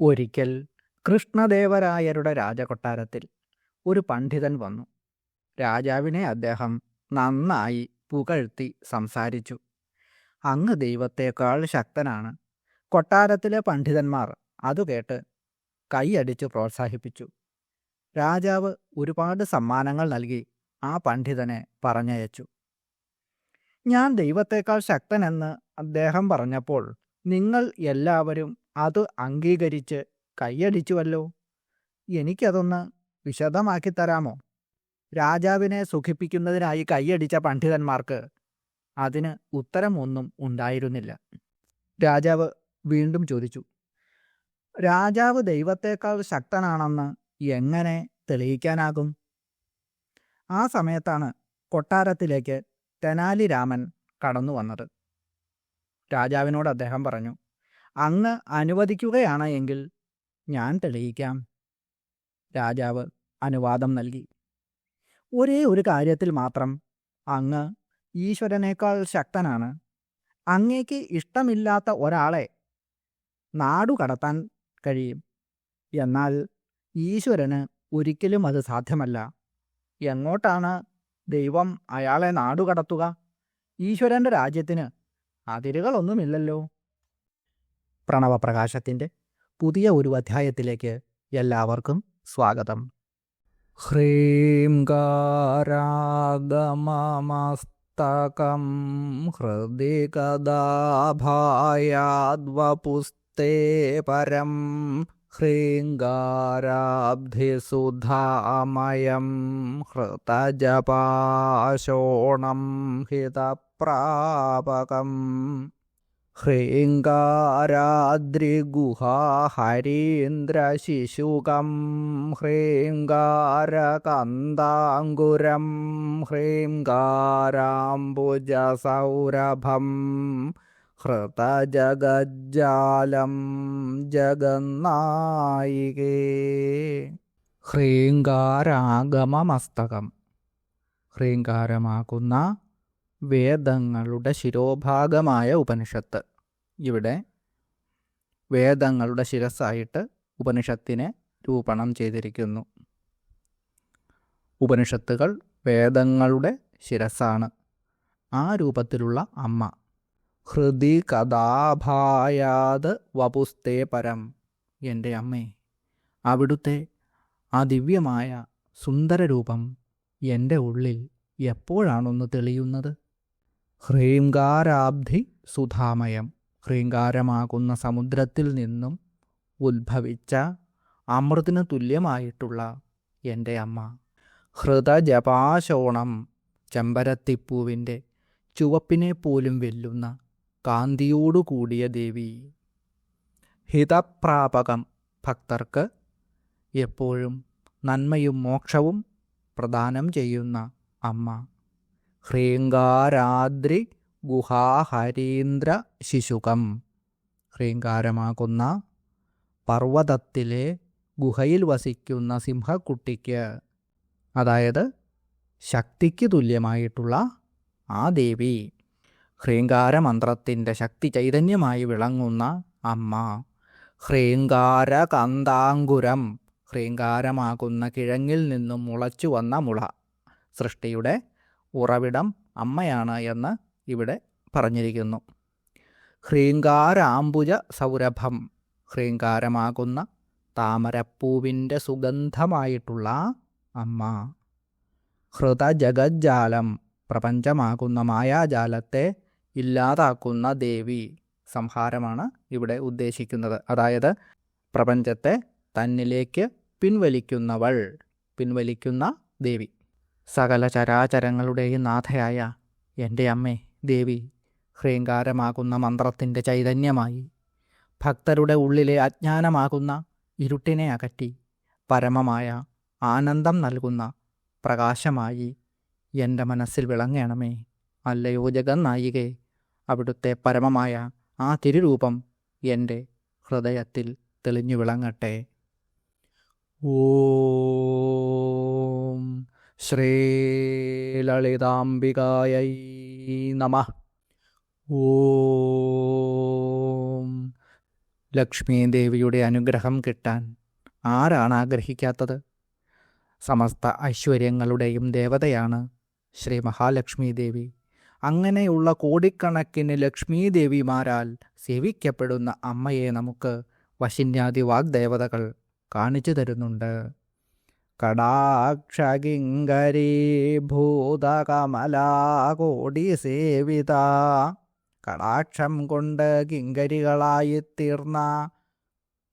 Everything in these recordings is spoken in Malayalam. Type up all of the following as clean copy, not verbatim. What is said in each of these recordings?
ഒരിക്കൽ കൃഷ്ണദേവരായരുടെ രാജകൊട്ടാരത്തിൽ ഒരു പണ്ഡിതൻ വന്നു. രാജാവിനെ അദ്ദേഹം നന്നായി പുകഴ്ത്തി സംസാരിച്ചു. അങ്ങ് ദൈവത്തേക്കാൾ ശക്തനാണ്. കൊട്ടാരത്തിലെ പണ്ഡിതന്മാർ അതുകേട്ട് കൈയടിച്ചു പ്രോത്സാഹിപ്പിച്ചു. രാജാവ് ഒരുപാട് സമ്മാനങ്ങൾ നൽകി ആ പണ്ഡിതനെ പറഞ്ഞയച്ചു. ഞാൻ ദൈവത്തേക്കാൾ ശക്തനെന്ന് അദ്ദേഹം പറഞ്ഞപ്പോൾ നിങ്ങൾ എല്ലാവരും അത് അംഗീകരിച്ച് കൈയടിച്ചുവല്ലോ. എനിക്കതൊന്ന് വിശദമാക്കി തരാമോ? രാജാവിനെ സുഖിപ്പിക്കുന്നതിനായി കൈയടിച്ച പണ്ഡിതന്മാർക്ക് അതിന് ഉത്തരമൊന്നും ഉണ്ടായിരുന്നില്ല. രാജാവ് വീണ്ടും ചോദിച്ചു, രാജാവ് ദൈവത്തേക്കാൾ ശക്തനാണെന്ന് എങ്ങനെ തെളിയിക്കാനാകും? ആ സമയത്താണ് കൊട്ടാരത്തിലേക്ക് തെനാലി രാമൻ കടന്നു വന്നത്. രാജാവിനോട് അദ്ദേഹം പറഞ്ഞു, അങ്ങ് അനുവദിക്കുകയാണ് എങ്കിൽ ഞാൻ തെളിയിക്കാം. രാജാവ് അനുവാദം നൽകി. ഒരേ ഒരു കാര്യത്തിൽ മാത്രം അങ്ങ് ഈശ്വരനേക്കാൾ ശക്തനാണ്. അങ്ങേക്ക് ഇഷ്ടമില്ലാത്ത ഒരാളെ നാടുകടത്താൻ കഴിയും. എന്നാൽ ഈശ്വരന് ഒരിക്കലും അത് സാധ്യമല്ല. എങ്ങോട്ടാണ് ദൈവം അയാളെ നാടുകടത്തുക? ഈശ്വരൻ്റെ രാജ്യത്തിന് അതിരുകളൊന്നുമില്ലല്ലോ. പ്രണവപ്രകാശത്തിൻ്റെ പുതിയ ഒരു അധ്യായത്തിലേക്ക് എല്ലാവർക്കും സ്വാഗതം. ഹ്രീംകാരാഗമമസ്തകം ഹൃദി കദാഭായാദ്വപുസ്തേ പരം ഹ്രീംകാരാബ്ധിസുധാമയം ഹൃതജപാശോണം ഹിതപ്രാപകം ഹ്രീംകാരാദ്രിഗുഹാഹരീന്ദ്രശിശുകം ഹ്രീംകാരകന്ദാങ്കുരം ഹ്രീംകാരാംബുജസൗരഭം ഹൃതജഗജ്ജാലം ജഗന്നായികേ. ഹ്രീംകാരാഗമമസ്തകം, ഹ്രീംകാരമാകുന്ന വേദങ്ങളുടെ ശിരോഭാഗമായ ഉപനിഷത്ത്. ഇവിടെ വേദങ്ങളുടെ ശിരസ്സായിട്ട് ഉപനിഷത്തിനെ രൂപണം ചെയ്തിരിക്കുന്നു. ഉപനിഷത്തുകൾ വേദങ്ങളുടെ ശിരസ്സാണ്. ആ രൂപത്തിലുള്ള അമ്മ. ഹൃദി കഥാഭായാത് വപുസ്തേ പരം. എൻ്റെ അമ്മേ, അവിടുത്തെ ആ ദിവ്യമായ സുന്ദരരൂപം എൻ്റെ ഉള്ളിൽ എപ്പോഴാണൊന്ന് തെളിയുന്നത്? ഹ്രീംകാരാബ്ധി സുധാമയം. ഹ്രീംകാരമാകുന്ന സമുദ്രത്തിൽ നിന്നും ഉദ്ഭവിച്ച അമൃതിന് തുല്യമായിട്ടുള്ള എൻ്റെ അമ്മ. ഹൃതജപാശോണം. ചെമ്പരത്തിപ്പൂവിൻ്റെ ചുവപ്പിനെ പോലും വെല്ലുന്ന കാന്തിയോടുകൂടിയ ദേവി. ഹിതപ്രാപകം. ഭക്തർക്ക് എപ്പോഴും നന്മയും മോക്ഷവും പ്രദാനം ചെയ്യുന്ന അമ്മ. ഹ്രീംകാരാദ്രി ഗുഹാഹരീന്ദ്ര ശിശുകം. ഹ്രീംകാരമാകുന്ന പർവ്വതത്തിലെ ഗുഹയിൽ വസിക്കുന്ന സിംഹക്കുട്ടിക്ക്, അതായത് ശക്തിക്ക് തുല്യമായിട്ടുള്ള ആ ദേവി. ഹ്രീംകാരമന്ത്രത്തിൻ്റെ ശക്തി ചൈതന്യമായി വിളങ്ങുന്ന അമ്മ. ഹ്രീംകാരകന്ദാങ്കുരം. ഹ്രീംകാരമാകുന്ന കിഴങ്ങിൽ നിന്നും മുളച്ചു വന്ന മുള. സൃഷ്ടിയുടെ ഉറവിടം അമ്മയാണ് എന്ന് ഇവിടെ പറഞ്ഞിരിക്കുന്നു. ഹ്രീംകാരാംബുജ സൗരഭം. ഹ്രീംകാരമാകുന്ന താമരപ്പൂവിൻ്റെ സുഗന്ധമായിട്ടുള്ള അമ്മ. ഹൃതജഗജ്ജാലം. പ്രപഞ്ചമാകുന്ന മായാജാലത്തെ ഇല്ലാതാക്കുന്ന ദേവി. സംഹാരമാണ് ഇവിടെ ഉദ്ദേശിക്കുന്നത്. അതായത് പ്രപഞ്ചത്തെ തന്നിലേക്ക് പിൻവലിക്കുന്നവൾ, പിൻവലിക്കുന്ന ദേവി. സകല ചരാചരങ്ങളുടെയും നാഥയായ എൻ്റെ അമ്മേ ദേവി, ഹ്രീംകാരമാകുന്ന മന്ത്രത്തിൻ്റെ ചൈതന്യമായി ഭക്തരുടെ ഉള്ളിലെ അജ്ഞാനമാകുന്ന ഇരുട്ടിനെ അകറ്റി പരമമായ ആനന്ദം നൽകുന്ന പ്രകാശമായി എൻ്റെ മനസ്സിൽ വിളങ്ങണമേ. അല്ലയോ ജഗന്നായികേ, അവിടുത്തെ പരമമായ ആ തിരുരൂപം എൻ്റെ ഹൃദയത്തിൽ തെളിഞ്ഞു വിളങ്ങട്ടെ. ഓം ശ്രീലളിതാംബികായൈ നമഃ. ഓം ലക്ഷ്മി ദേവിയുടെ അനുഗ്രഹം കിട്ടാൻ ആരാണ് ആഗ്രഹിക്കാത്തത്? സമസ്ത ഐശ്വര്യങ്ങളുടെയും ദേവതയാണ് ശ്രീ മഹാലക്ഷ്മി ദേവി. അങ്ങനെയുള്ള കോടിക്കണക്കിന് ലക്ഷ്മീ ദേവിമാരാൽ സേവിക്കപ്പെടുന്ന അമ്മയെ നമുക്ക് വശിന്യാദി വാഗ്ദേവതകൾ കാണിച്ചു തരുന്നുണ്ട്. കടാക്ഷകിങ്കരീ ഭൂതകമലാകോടി സേവിത, കടാക്ഷം കൊണ്ട് കിങ്കരികളായിത്തീർന്ന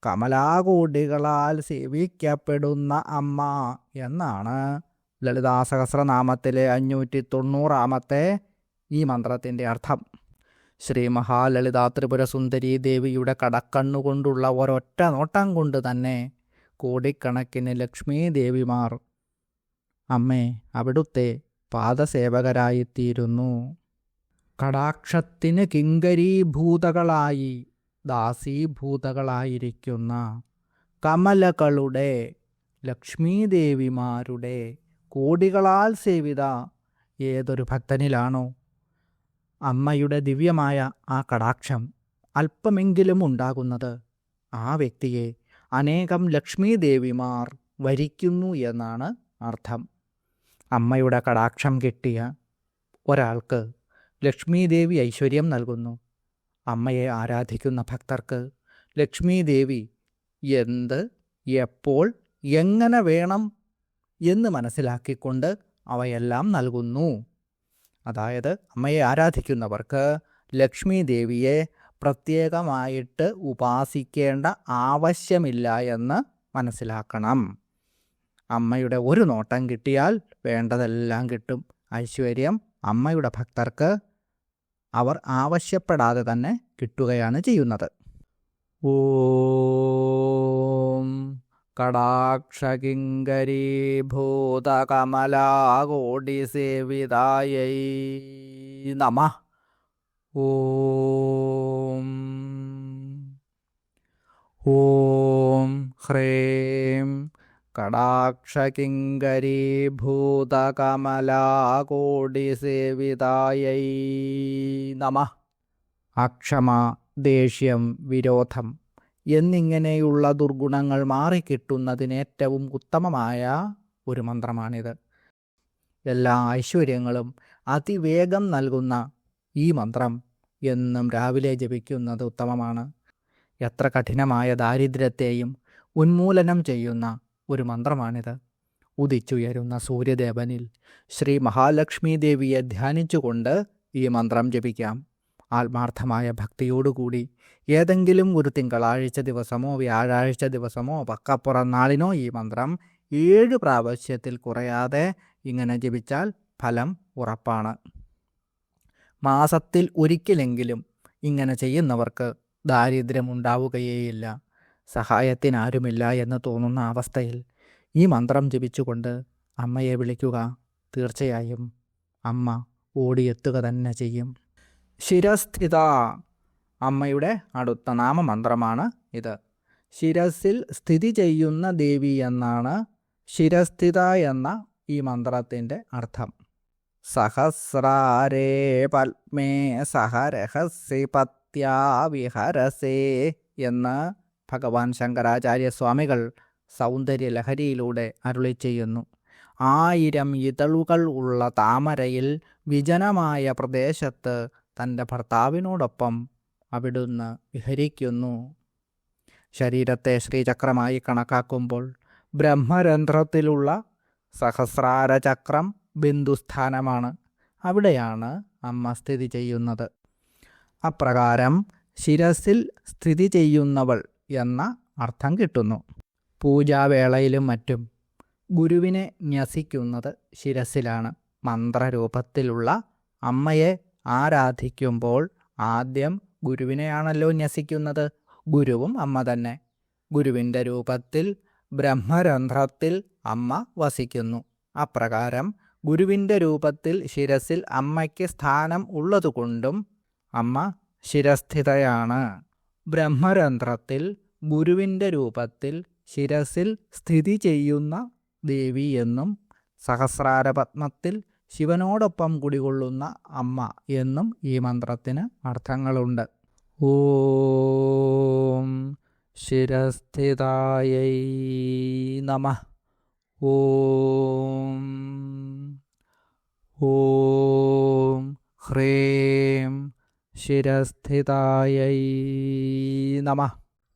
കമലാകോടികളാൽ സേവിക്കപ്പെടുന്ന അമ്മ എന്നാണ് ലളിതാ സഹസ്രനാമത്തിലെ 590 ഈ മന്ത്രത്തിൻ്റെ അർത്ഥം. ശ്രീ മഹാലളിതാ ത്രിപുര സുന്ദരി ദേവിയുടെ കടക്കണ്ണുകൊണ്ടുള്ള ഒരൊറ്റ നോട്ടം കൊണ്ട് തന്നെ കോടിക്കണക്കിന് ലക്ഷ്മീ ദേവിമാർ അമ്മേ അവിടുത്തെ പാദസേവകരായിത്തീരുന്നു. കടാക്ഷത്തിന് കിങ്കരീഭൂതകളായി ദാസീഭൂതകളായിരിക്കുന്ന കമലകളുടെ ലക്ഷ്മീദേവിമാരുടെ കോടികളാൽ സേവിത ഏതൊരു ഭക്തനിലാണോ അമ്മയുടെ ദിവ്യമായ ആ കടാക്ഷം അല്പമെങ്കിലും ഉണ്ടാകുന്നത്, ആ വ്യക്തിയെ അനേകം ലക്ഷ്മീദേവിമാർ വരിക്കുന്നു എന്നാണ് അർത്ഥം. അമ്മയുടെ കടാക്ഷം കിട്ടിയ ഒരാൾക്ക് ലക്ഷ്മീദേവി ഐശ്വര്യം നൽകുന്നു. അമ്മയെ ആരാധിക്കുന്ന ഭക്തർക്ക് ലക്ഷ്മീദേവി എന്ത്, എപ്പോൾ, എങ്ങനെ വേണം എന്ന് മനസ്സിലാക്കിക്കൊണ്ട് അവയെല്ലാം നൽകുന്നു. അതായത് അമ്മയെ ആരാധിക്കുന്നവർക്ക് ലക്ഷ്മി ദേവിയെ പ്രത്യേകമായിട്ട് ഉപാസിക്കേണ്ട ആവശ്യമില്ല എന്ന് മനസ്സിലാക്കണം. അമ്മയുടെ ഒരു നോട്ടം കിട്ടിയാൽ വേണ്ടതെല്ലാം കിട്ടും. ഐശ്വര്യം അമ്മയുടെ ഭക്തർക്ക് അവർ ആവശ്യപ്പെടാതെ തന്നെ കിട്ടുകയാണ് ചെയ്യുന്നത്. ഓം കടാക്ഷകിങ്കരീഭൂതകമലാകോടിസേവിതായൈ നമഃ. ഓം ഓം ഹ്രീം കടാക്ഷകിങ്കരീഭൂതകമലാകോടിസേവിതായൈ നമഃ. അക്ഷമ, ദേഷ്യം, വിരോധം എന്നിങ്ങനെയുള്ള ദുർഗുണങ്ങൾ മാറിക്കിട്ടുന്നതിന് ഏറ്റവും ഉത്തമമായ ഒരു മന്ത്രമാണിത്. എല്ലാ ഐശ്വര്യങ്ങളും അതിവേഗം നൽകുന്ന ഈ മന്ത്രം എന്നും രാവിലെ ജപിക്കുന്നത് ഉത്തമമാണ്. എത്ര കഠിനമായ ദാരിദ്ര്യത്തെയും ഉന്മൂലനം ചെയ്യുന്ന ഒരു മന്ത്രമാണിത്. ഉദിച്ചുയരുന്ന സൂര്യദേവനിൽ ശ്രീ മഹാലക്ഷ്മി ദേവിയെ ധ്യാനിച്ചുകൊണ്ട് ഈ മന്ത്രം ജപിക്കാം. ആത്മാർത്ഥമായ ഭക്തിയോടുകൂടി ഏതെങ്കിലും ഒരു തിങ്കളാഴ്ച ദിവസമോ വ്യാഴാഴ്ച ദിവസമോ പക്കപ്പുറന്നാളിനോ ഈ മന്ത്രം 7 പ്രാവശ്യത്തിൽ കുറയാതെ ഇങ്ങനെ ജപിച്ചാൽ ഫലം ഉറപ്പാണ്. മാസത്തിൽ ഒരിക്കലെങ്കിലും ഇങ്ങനെ ചെയ്യുന്നവർക്ക് ദാരിദ്ര്യമുണ്ടാവുകയേയില്ല. സഹായത്തിനാരുമില്ല എന്ന് തോന്നുന്ന അവസ്ഥയിൽ ഈ മന്ത്രം ജപിച്ചുകൊണ്ട് അമ്മയെ വിളിക്കുക. തീർച്ചയായും അമ്മ ഓടിയെത്തുക തന്നെ ചെയ്യും. ശിരസ്ഥിത അമ്മയുടെ അടുത്ത നാമമന്ത്രമാണ് ഇത്. ശിരസിൽ സ്ഥിതി ചെയ്യുന്ന ദേവി എന്നാണ് ശിരസ്ഥിത എന്ന ഈ മന്ത്രത്തിൻ്റെ അർത്ഥം. സഹസ്രാരേ പത്മേ സഹരഹസ്യ പത്യാ വിഹരസേ എന്ന് ഭഗവാൻ ശങ്കരാചാര്യസ്വാമികൾ സൗന്ദര്യലഹരിയിലൂടെ അരുളി ചെയ്യുന്നു. 1000 ഇതളുകൾ ഉള്ള താമരയിൽ വിജനമായ പ്രദേശത്ത് തൻ്റെ ഭർത്താവിനോടൊപ്പം അവിടുന്ന് വിഹരിക്കുന്നു. ശരീരത്തെ ശ്രീചക്രമായി കണക്കാക്കുമ്പോൾ ബ്രഹ്മരന്ധ്രത്തിലുള്ള സഹസ്രാരചക്രം ബിന്ദുസ്ഥാനമാണ്. അവിടെയാണ് അമ്മ സ്ഥിതി ചെയ്യുന്നത്. അപ്രകാരം ശിരസിൽ സ്ഥിതി ചെയ്യുന്നവൾ എന്ന അർത്ഥം കിട്ടുന്നു. പൂജാവേളയിലും മറ്റും ഗുരുവിനെ ന്യസിക്കുന്നത് ശിരസിലാണ്. മന്ത്രരൂപത്തിലുള്ള അമ്മയെ ആരാധിക്കുമ്പോൾ ആദ്യം ഗുരുവിനെയാണല്ലോ ന്യസിക്കുന്നത്. ഗുരുവും അമ്മ തന്നെ. ഗുരുവിൻ്റെ രൂപത്തിൽ ബ്രഹ്മരന്ധ്രത്തിൽ അമ്മ വസിക്കുന്നു. അപ്രകാരം ഗുരുവിൻ്റെ രൂപത്തിൽ ശിരസിൽ അമ്മയ്ക്ക് സ്ഥാനം ഉള്ളതുകൊണ്ടും അമ്മ ശിരസ്ഥിതയാണ്. ബ്രഹ്മരന്ധ്രത്തിൽ ഗുരുവിൻ്റെ രൂപത്തിൽ ശിരസിൽ സ്ഥിതി ചെയ്യുന്ന ദേവി എന്നും സഹസ്രാരപത്മത്തിൽ ശിവനോടൊപ്പം കുടികൊള്ളുന്ന അമ്മ എന്നും ഈ മന്ത്രത്തിന് അർത്ഥങ്ങളുണ്ട്. ഓം ശിരസ്ഥിതായൈ നമഃ. ഓം ഓം ഹ്രീം ശിരസ്ഥിതായൈ നമഃ.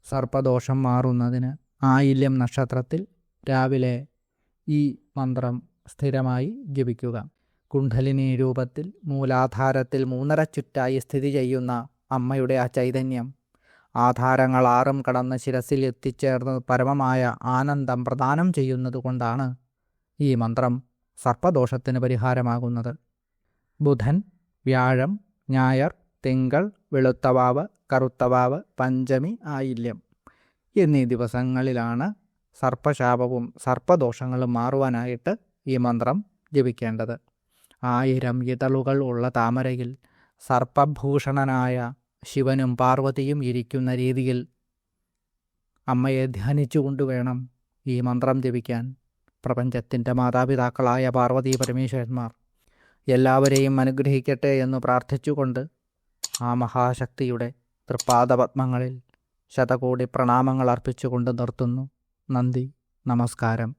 സർപ്പദോഷം മാറുന്നതിന് ആയില്യം നക്ഷത്രത്തിൽ രാവിലെ ഈ മന്ത്രം സ്ഥിരമായി ജപിക്കുക. കുണ്ഡലിനി രൂപത്തിൽ മൂലാധാരത്തിൽ 3.5 ചുറ്റായി സ്ഥിതി ചെയ്യുന്ന അമ്മയുടെ ആ ചൈതന്യം ആധാരങ്ങൾ 6 കടന്ന് ശിരസിൽ എത്തിച്ചേർന്ന് പരമമായ ആനന്ദം പ്രദാനം ചെയ്യുന്നതുകൊണ്ടാണ് ഈ മന്ത്രം സർപ്പദോഷത്തിന് പരിഹാരമാകുന്നത്. ബുധൻ, വ്യാഴം, ഞായർ, തിങ്കൾ, വെളുത്തവാവ്, കറുത്തവാവ്, പഞ്ചമി, ആയില്യം എന്നീ ദിവസങ്ങളിലാണ് സർപ്പശാപവും സർപ്പദോഷങ്ങളും മാറുവാനായിട്ട് ഈ മന്ത്രം ജപിക്കേണ്ടത്. 1000 ഇതളുകൾ ഉള്ള താമരയിൽ സർപ്പഭൂഷണനായ ശിവനും പാർവതിയും ഇരിക്കുന്ന രീതിയിൽ അമ്മയെ ധ്യാനിച്ചുകൊണ്ട് വേണം ഈ മന്ത്രം ജപിക്കാൻ. പ്രപഞ്ചത്തിൻ്റെ മാതാപിതാക്കളായ പാർവതി പരമേശ്വരന്മാർ എല്ലാവരെയും അനുഗ്രഹിക്കട്ടെ എന്ന് പ്രാർത്ഥിച്ചുകൊണ്ട് ആ മഹാശക്തിയുടെ തൃപ്പാദപത്മങ്ങളിൽ ശതകോടി പ്രണാമങ്ങൾ അർപ്പിച്ചുകൊണ്ട് നിർത്തുന്നു. നന്ദി, നമസ്കാരം.